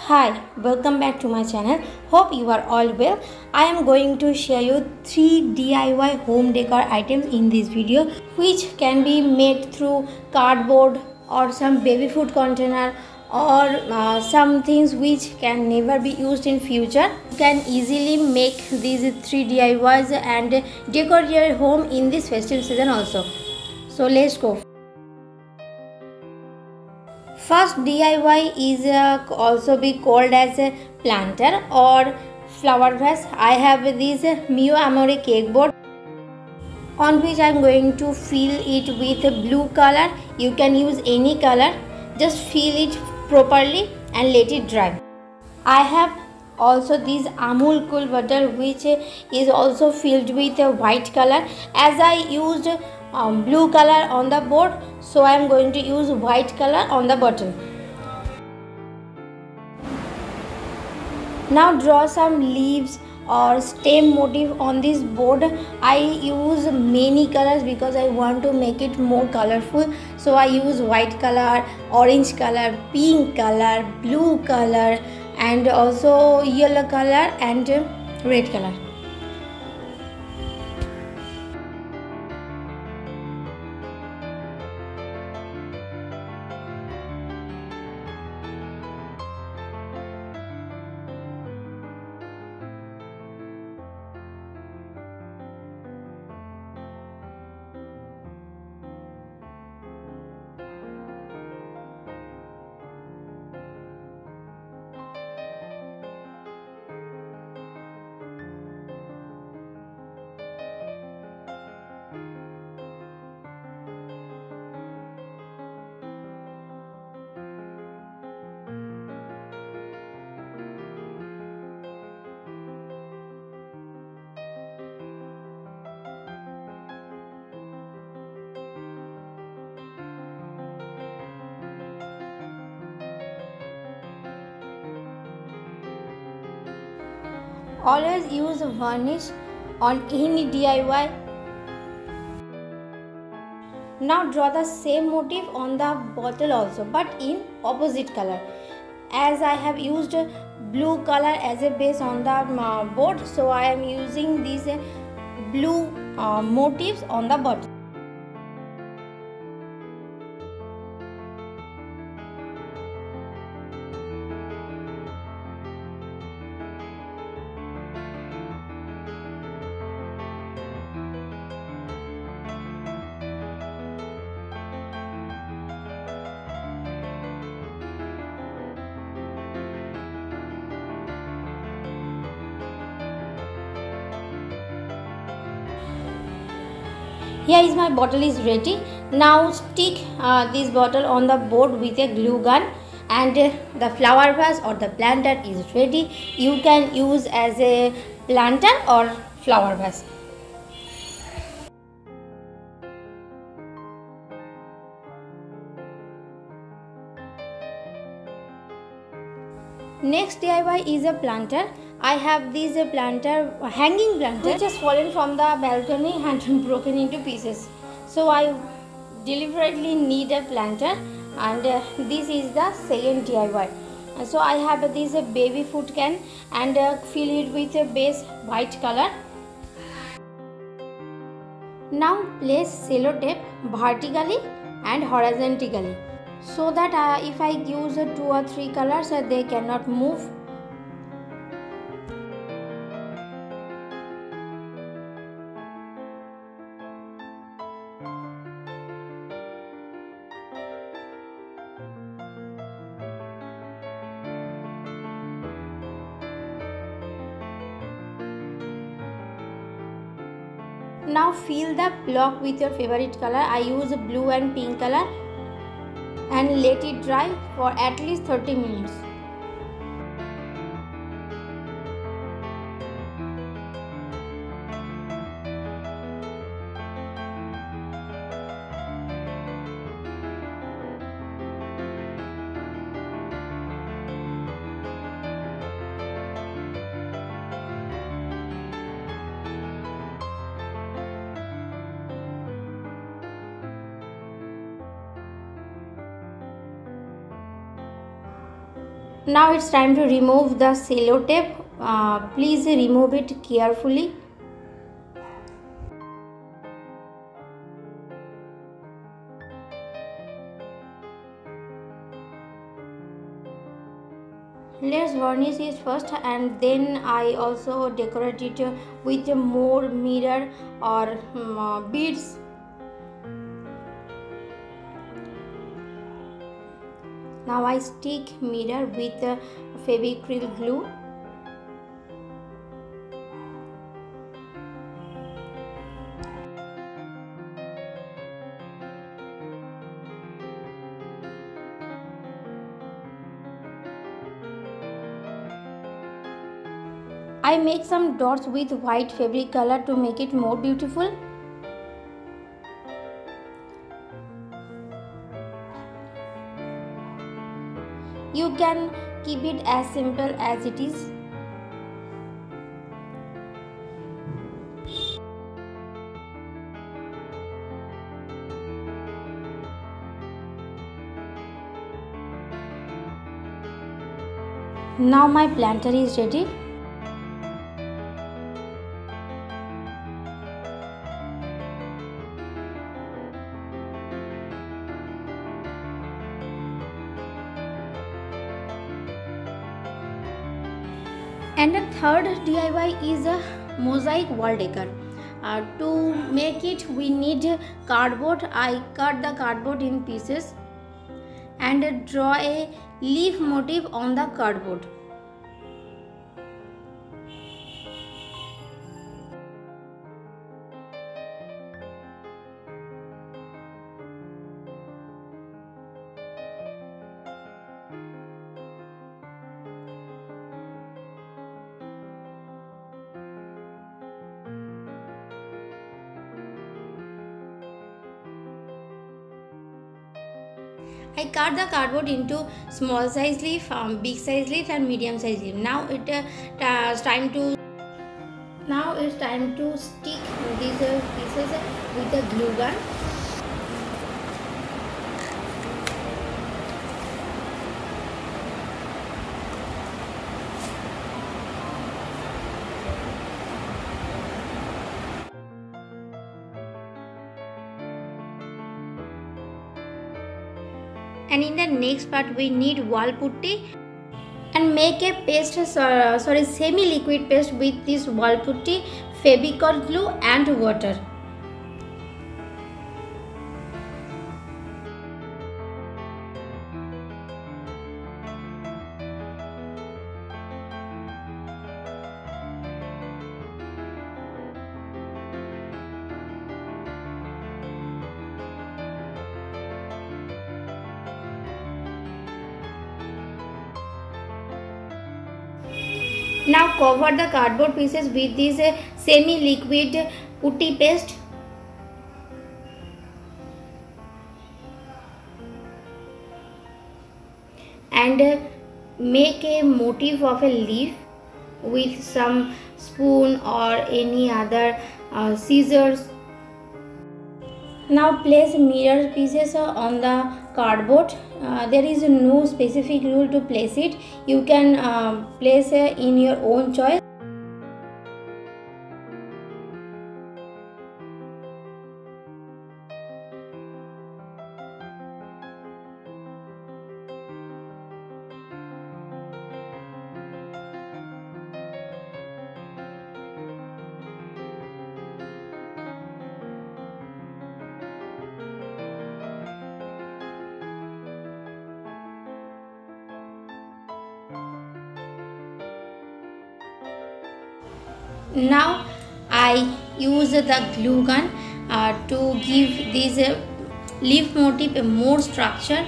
Hi, welcome back to my channel. Hope you are all well. I am going to share you 3 DIY home decor items in this video which can be made through cardboard or some baby food container or some things which can never be used in future. You can easily make these 3 DIYs and decor your home in this festive season also. So let's go. First DIY is also be called as a planter or flower vase. I have this Mio Amore cake board on which I am going to fill it with blue color. You can use any color. Just fill it properly and let it dry. I have also this Amul Cool butter which is also filled with a white color. As I used blue color on the board, so I am going to use white color on the bottle. Now draw some leaves or stem motif on this board. I use many colors because I want to make it more colorful. So I use white color, orange color, pink color, blue color and also yellow color and red color. Always use varnish on any DIY. Now draw the same motif on the bottle also, but in opposite color. As I have used blue color as a base on the board, so I am using these blue motifs on the bottle. Here is my bottle is ready. Now stick this bottle on the board with a glue gun and the flower vase or the planter is ready. You can use as a planter or flower vase. Next DIY is a planter. I have this planter, hanging planter, which has fallen from the balcony and broken into pieces. So I deliberately need a planter and this is the second DIY. So I have this baby food can and fill it with a base white color. Now place sellotape vertically and horizontally, so that if I use 2 or 3 colors they cannot move. Now fill the block with your favorite color. I use blue and pink color and let it dry for at least 30 minutes. Now it's time to remove the sellotape. Please remove it carefully. Let's varnish it first, and then I also decorate it with more mirror or beads. Now I stick mirror with Fevicryl glue. I make some dots with white fabric color to make it more beautiful. You can keep it as simple as it is. Now my planter is ready. And the third DIY is a mosaic wall decor. To make it we need cardboard. I cut the cardboard in pieces and draw a leaf motif on the cardboard. I cut the cardboard into small size leaf, big size leaf and medium size leaf. Now it's time to stick these pieces with a glue gun. And in the next part we need wall putty, and make a paste semi-liquid paste with this wall putty, Fevicol glue and water. Now cover the cardboard pieces with this semi-liquid putty paste. And make a motif of a leaf with some spoon or any other scissors. Now place mirror pieces on the cardboard. There is no specific rule to place it. You can place in your own choice. Now I use the glue gun to give this leaf motif a more structure.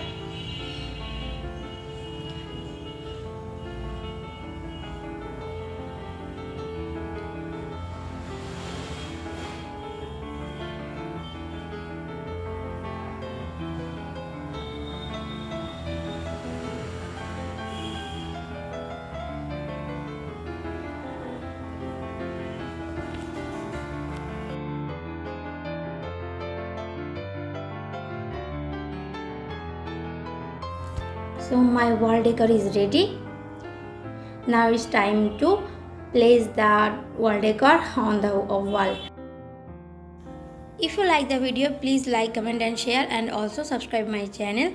So my wall decor is ready. Now it's time to place the wall decor on the wall. If you like the video, please like, comment and share, and also subscribe my channel.